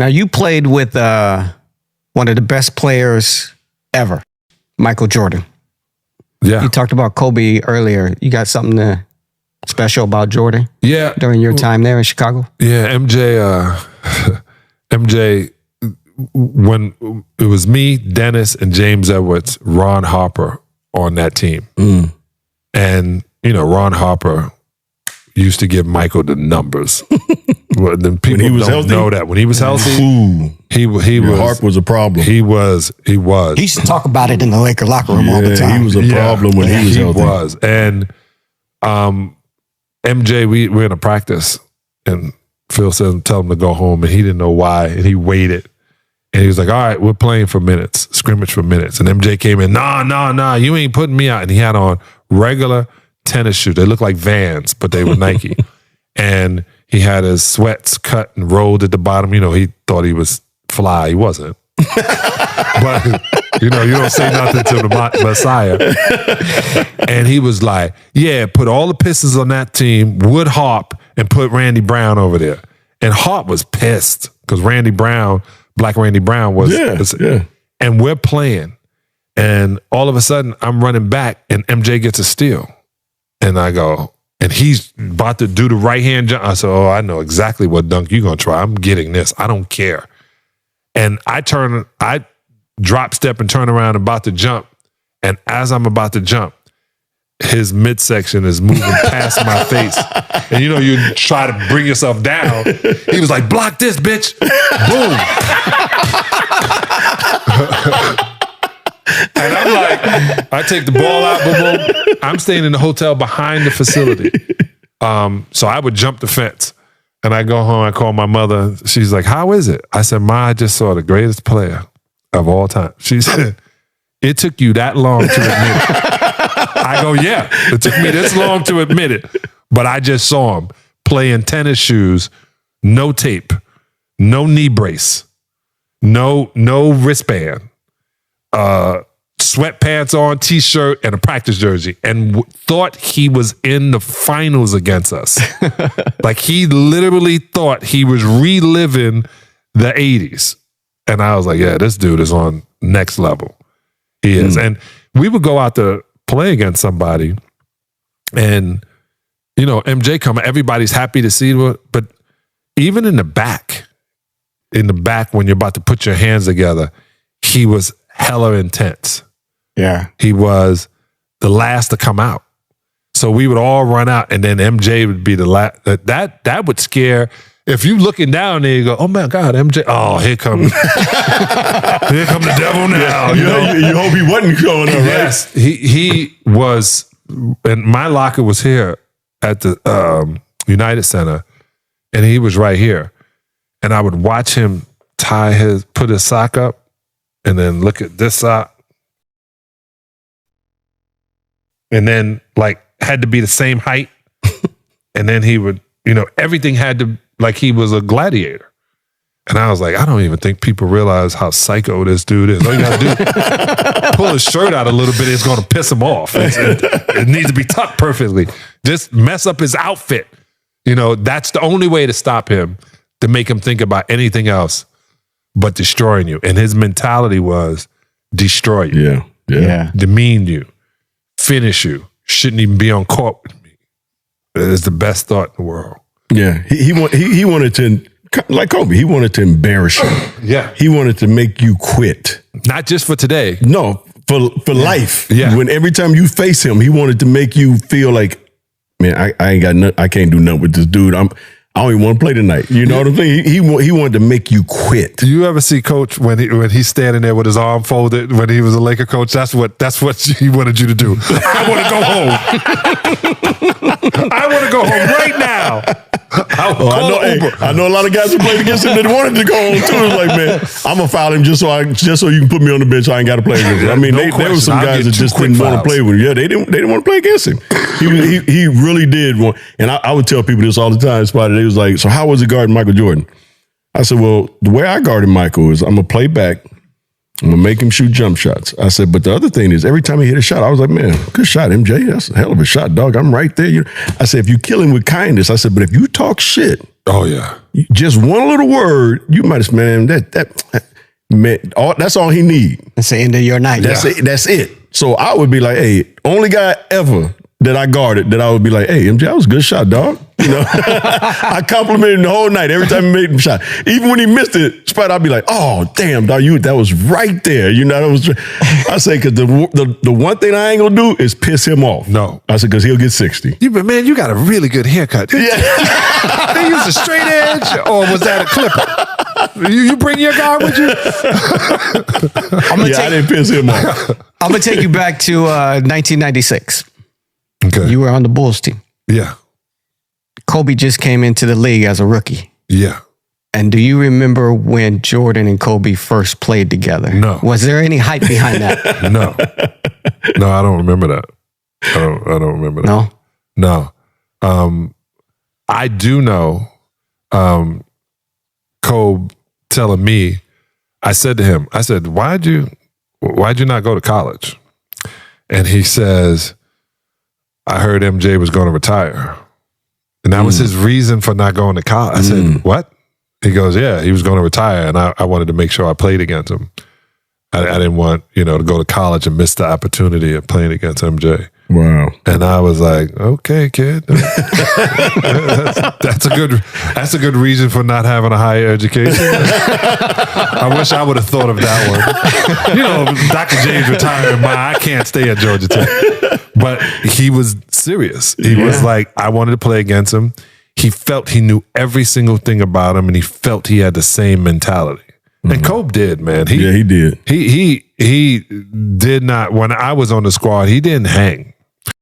Now, you played with one of the best players ever, Michael Jordan. Yeah. You talked about Kobe earlier. You got something special about Jordan? Yeah. During your time there in Chicago? Yeah, MJ, when it was me, Dennis, and James Edwards, Ron Harper on that team. And, Ron Harper used to give Michael the numbers. Well, then people when he was don't healthy? know that. When he was healthy, he was. Harp was a problem. He was. He used to talk about it in the Laker locker room all the time. He was a problem when he was healthy. He was. And MJ, we were in a practice, and Phil said, tell him to go home, and he didn't know why, and he waited. And he was like, all right, we're playing for minutes, scrimmage for minutes. And MJ came in, nah, you ain't putting me out. And he had on regular tennis shoes. They looked like Vans, but they were Nike. And he had his sweats cut and rolled at the bottom. He thought he was fly. He wasn't. But, you don't say nothing to the Messiah. And he was like, yeah, put all the Pistons on that team, Wood Harp, and put Randy Brown over there. And Harp was pissed because Black Randy Brown was. Yeah. And we're playing. And all of a sudden, I'm running back, and MJ gets a steal. And I go, and he's about to do the right-hand jump. I said, I know exactly what dunk you're going to try. I'm getting this. I don't care. And I drop step and turn around about to jump. And as I'm about to jump, his midsection is moving past my face. And you try to bring yourself down. He was like, block this, bitch. Boom. And I'm like, I take the ball out, boom. I'm staying in the hotel behind the facility. So I would jump the fence. And I go home, I call my mother. She's like, how is it? I said, Ma, I just saw the greatest player of all time. She said, it took you that long to admit it. I go, yeah, it took me this long to admit it. But I just saw him playing tennis shoes, no tape, no knee brace, no wristband, sweatpants on, t-shirt, and a practice jersey, and thought he was in the finals against us. Like he literally thought he was reliving the 80s. And I was like, yeah, this dude is on next level. He is. And we would go out to play against somebody, and MJ coming, everybody's happy to see him, but even in the back when you're about to put your hands together, he was hella intense. Yeah. He was the last to come out. So we would all run out, and then MJ would be the last. That would scare. If you looking down there, you go, oh my God, MJ. Oh, here come the devil now. You hope he wasn't going up, right? Yes, he was, and my locker was here at the United Center, and he was right here. And I would watch him put his sock up, and then look at this sock. And then had to be the same height. And then he would, everything had to, like he was a gladiator. And I was like, I don't even think people realize how psycho this dude is. All you gotta do, pull his shirt out a little bit, it's gonna piss him off. It needs to be tucked perfectly. Just mess up his outfit. That's the only way to stop him, to make him think about anything else but destroying you. And his mentality was destroy you. Yeah. Demean you. Finish you. Shouldn't even be on court with me. It's the best thought in the world. Yeah. He wanted to, like Kobe, he wanted to embarrass you. Yeah. He wanted to make you quit. Not just for today. No, for life. Yeah. When every time you face him, he wanted to make you feel like, man, I ain't got nothing, I can't do nothing with this dude. I don't even want to play tonight. You know what I'm saying? He wanted to make you quit. Do you ever see Coach when he's standing there with his arm folded when he was a Laker coach? That's what he wanted you to do. I want to go home. I want to go home right now. I know a lot of guys who played against him that wanted to go home too. It was like, man, I'm gonna foul him just so you can put me on the bench. I ain't got to play against him. I mean, there were some guys that just didn't want to play with him. Yeah, they didn't want to play against him. He really did want. And I would tell people this all the time. Spotty, they was like, so how was it guarding Michael Jordan? I said, well, the way I guarded Michael is I'm gonna play back. I'm gonna make him shoot jump shots. I said, but the other thing is, every time he hit a shot, I was like, man, good shot, MJ. That's a hell of a shot, dog. I'm right there. I said, if you kill him with kindness, I said, but if you talk shit, Oh yeah. Just one little word, you might have, man, that's all he need. It's the end of your night. That's it. That's it. So I would be like, hey, only guy ever that I guarded that I would be like, hey, MJ, that was a good shot, dog. You know, I complimented him the whole night every time he made him shot. Even when he missed it, Spud, I'd be like, oh, damn, dog, that was right there. You know, I say, because the one thing I ain't gonna do is piss him off. No. I said, because he'll get 60. But man, you got a really good haircut. Yeah. They used a straight edge, or was that a clipper? You bring your guard with you? I didn't piss him off. I'm going to take you back to 1996. Okay. You were on the Bulls team. Yeah. Kobe just came into the league as a rookie. Yeah. And do you remember when Jordan and Kobe first played together? No. Was there any hype behind that? No. No, I don't remember that. I don't remember that. No? No. I do know Kobe telling me, I said to him, why'd you not go to college? And he says, I heard MJ was going to retire. And that was his reason for not going to college. I said, what? He goes, yeah, he was going to retire. And I wanted to make sure I played against him. I didn't want, to go to college and miss the opportunity of playing against MJ. Wow. And I was like, okay, kid. That's a good reason for not having a higher education. I wish I would have thought of that one. Dr. James retiring, I can't stay at Georgia Tech. But he was serious. He was like, I wanted to play against him. He felt he knew every single thing about him, and he felt he had the same mentality. And Kobe did, man. He did. He did not, when I was on the squad, he didn't hang.